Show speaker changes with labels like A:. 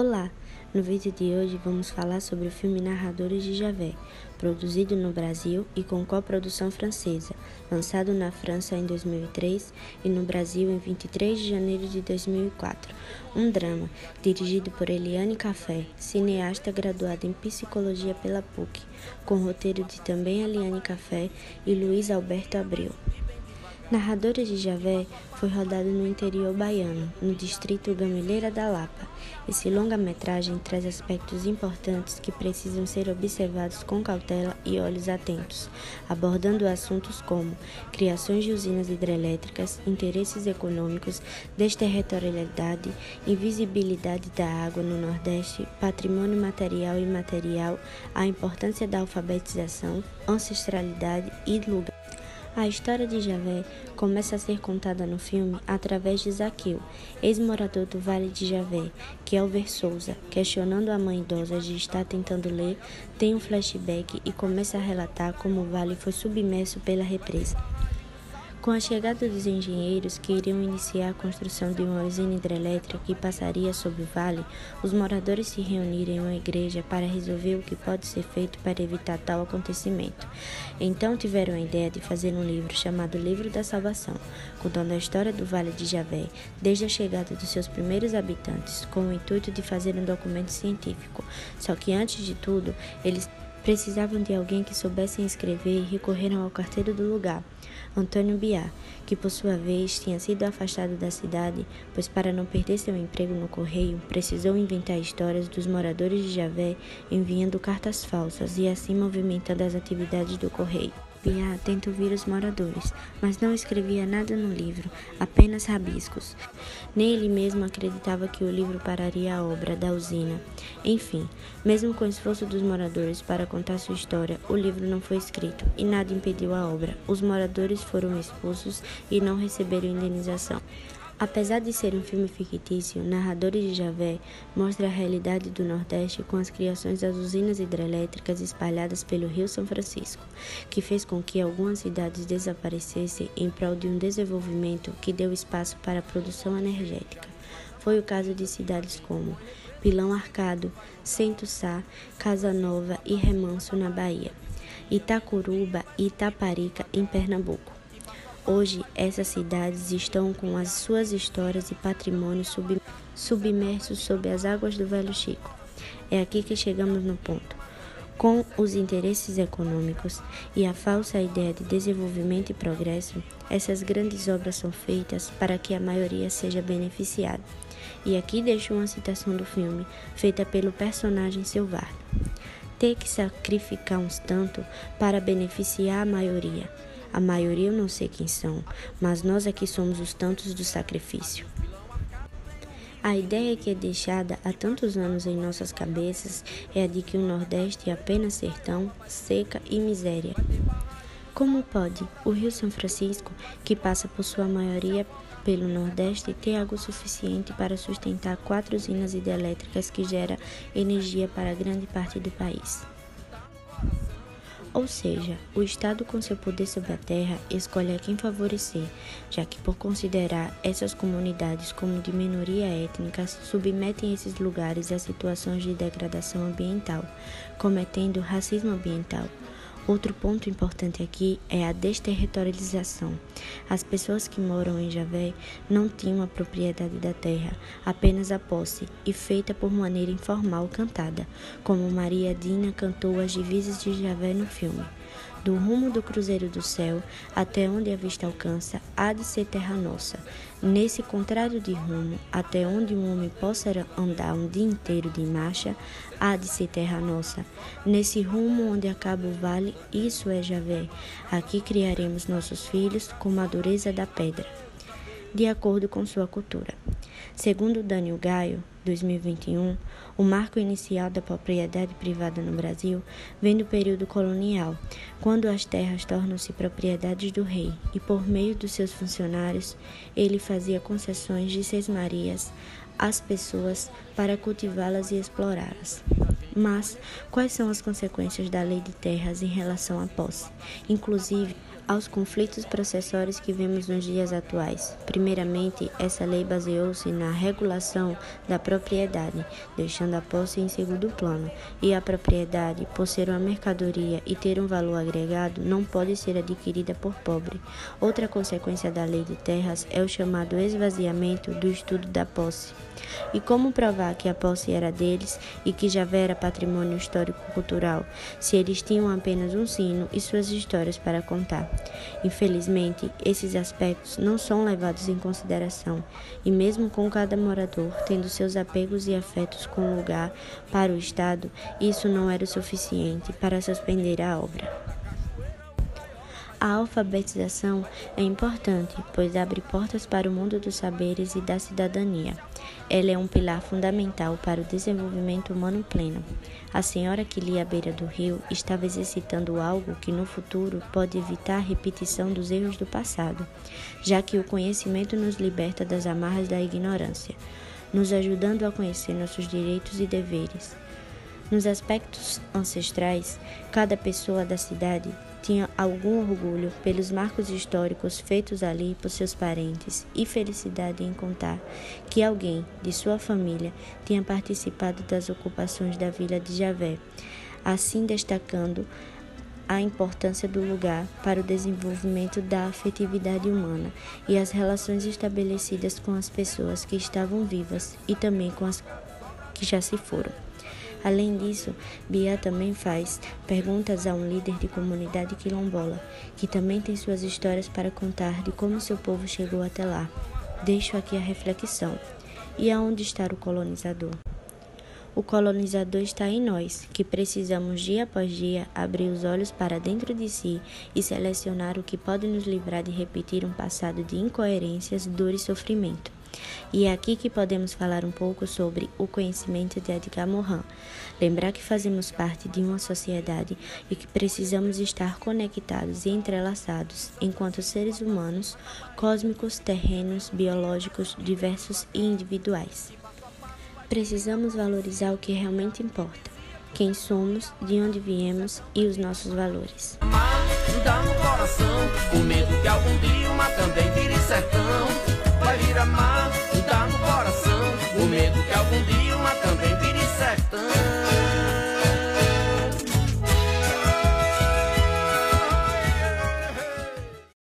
A: Olá! No vídeo de hoje vamos falar sobre o filme Narradores de Javert, produzido no Brasil e com coprodução francesa, lançado na França em 2003 e no Brasil em 23 de janeiro de 2004. Um drama, dirigido por Eliane Caffé, cineasta graduada em Psicologia pela PUC, com roteiro de também Eliane Caffé e Luiz Alberto Abreu. Narradores de Javert foi rodado no interior baiano, no distrito Gameleira da Lapa. Esse longa-metragem traz aspectos importantes que precisam ser observados com cautela e olhos atentos, abordando assuntos como criações de usinas hidrelétricas, interesses econômicos, desterritorialidade, invisibilidade da água no Nordeste, patrimônio material e imaterial, a importância da alfabetização, ancestralidade e lugar. A história de Javert começa a ser contada no filme através de Zaqueu, ex-morador do Vale de Javert, que Elver Souza, questionando a mãe idosa de estar tentando ler, tem um flashback e começa a relatar como o vale foi submerso pela represa. Com a chegada dos engenheiros que iriam iniciar a construção de uma usina hidrelétrica que passaria sobre o vale, os moradores se reuniram em uma igreja para resolver o que pode ser feito para evitar tal acontecimento. Então tiveram a ideia de fazer um livro chamado Livro da Salvação, contando a história do Vale de Javert, desde a chegada dos seus primeiros habitantes, com o intuito de fazer um documento científico. Só que antes de tudo, eles precisavam de alguém que soubesse escrever e recorreram ao carteiro do lugar, Antônio Biá, que por sua vez tinha sido afastado da cidade, pois para não perder seu emprego no correio, precisou inventar histórias dos moradores de Javert enviando cartas falsas e assim movimentando as atividades do correio. Biá tenta ouvir os moradores, mas não escrevia nada no livro, apenas rabiscos. Nem ele mesmo acreditava que o livro pararia a obra da usina. Enfim, mesmo com o esforço dos moradores para contar sua história, o livro não foi escrito e nada impediu a obra. Os moradores foram expulsos e não receberam indenização. Apesar de ser um filme fictício, Narradores de Javert mostra a realidade do Nordeste com as criações das usinas hidrelétricas espalhadas pelo Rio São Francisco, que fez com que algumas cidades desaparecessem em prol de um desenvolvimento que deu espaço para a produção energética. Foi o caso de cidades como Pilão Arcado, Centro-Sá, Casa Nova e Remanso, na Bahia, Itacuruba e Itaparica, em Pernambuco. Hoje, essas cidades estão com as suas histórias e patrimônios submersos sob as águas do Velho Chico. É aqui que chegamos no ponto. Com os interesses econômicos e a falsa ideia de desenvolvimento e progresso, essas grandes obras são feitas para que a maioria seja beneficiada. E aqui deixo uma citação do filme, feita pelo personagem Silvardo. Ter que sacrificar uns tanto para beneficiar a maioria. A maioria eu não sei quem são, mas nós aqui somos os tantos do sacrifício. A ideia que é deixada há tantos anos em nossas cabeças é a de que o Nordeste é apenas sertão, seca e miséria. Como pode o Rio São Francisco, que passa por sua maioria pelo Nordeste, ter água suficiente para sustentar 4 usinas hidrelétricas que geram energia para grande parte do país? Ou seja, o Estado, com seu poder sobre a terra, escolhe a quem favorecer, já que, por considerar essas comunidades como de minoria étnica, submetem esses lugares a situações de degradação ambiental, cometendo racismo ambiental. Outro ponto importante aqui é a desterritorialização. As pessoas que moram em Javert não tinham a propriedade da terra, apenas a posse, e feita por maneira informal cantada, como Maria Dina cantou as divisas de Javert no filme. Do rumo do Cruzeiro do Céu até onde a vista alcança, há de ser terra nossa. Nesse contrário de rumo, até onde um homem possa andar um dia inteiro de marcha, há de ser terra nossa. Nesse rumo onde acaba o vale, isso é Javert. Aqui criaremos nossos filhos com a dureza da pedra, de acordo com sua cultura. Segundo Daniel Gaio, 2021, o marco inicial da propriedade privada no Brasil vem do período colonial, quando as terras tornam-se propriedades do rei e, por meio dos seus funcionários, ele fazia concessões de sesmarias às pessoas para cultivá-las e explorá-las. Mas quais são as consequências da lei de terras em relação à posse? Inclusive, aos conflitos processórios que vemos nos dias atuais. Primeiramente, essa lei baseou-se na regulação da propriedade, deixando a posse em segundo plano, e a propriedade, por ser uma mercadoria e ter um valor agregado, não pode ser adquirida por pobre. Outra consequência da lei de terras é o chamado esvaziamento do estudo da posse. E como provar que a posse era deles e que Javé era patrimônio histórico-cultural, se eles tinham apenas um sino e suas histórias para contar? Infelizmente, esses aspectos não são levados em consideração, e mesmo com cada morador tendo seus apegos e afetos com o lugar, para o Estado, isso não era o suficiente para suspender a obra. A alfabetização é importante, pois abre portas para o mundo dos saberes e da cidadania. Ela é um pilar fundamental para o desenvolvimento humano pleno. A senhora que lia à beira do rio estava exercitando algo que no futuro pode evitar a repetição dos erros do passado, já que o conhecimento nos liberta das amarras da ignorância, nos ajudando a conhecer nossos direitos e deveres. Nos aspectos ancestrais, cada pessoa da cidade tinha algum orgulho pelos marcos históricos feitos ali por seus parentes e felicidade em contar que alguém de sua família tinha participado das ocupações da vila de Javé, assim destacando a importância do lugar para o desenvolvimento da afetividade humana e as relações estabelecidas com as pessoas que estavam vivas e também com as que já se foram. Além disso, Bia também faz perguntas a um líder de comunidade quilombola, que também tem suas histórias para contar de como seu povo chegou até lá. Deixo aqui a reflexão. E aonde está o colonizador? O colonizador está em nós, que precisamos dia após dia abrir os olhos para dentro de si e selecionar o que pode nos livrar de repetir um passado de incoerências, dor e sofrimento. E é aqui que podemos falar um pouco sobre o conhecimento de Edgar Morin. Lembrar que fazemos parte de uma sociedade e que precisamos estar conectados e entrelaçados enquanto seres humanos, cósmicos, terrenos, biológicos, diversos e individuais. Precisamos valorizar o que realmente importa, quem somos, de onde viemos e os nossos valores.
B: Dá no coração, o medo que algum dia uma também vire sertão. Vai vir amar, dá no coração, o medo que algum dia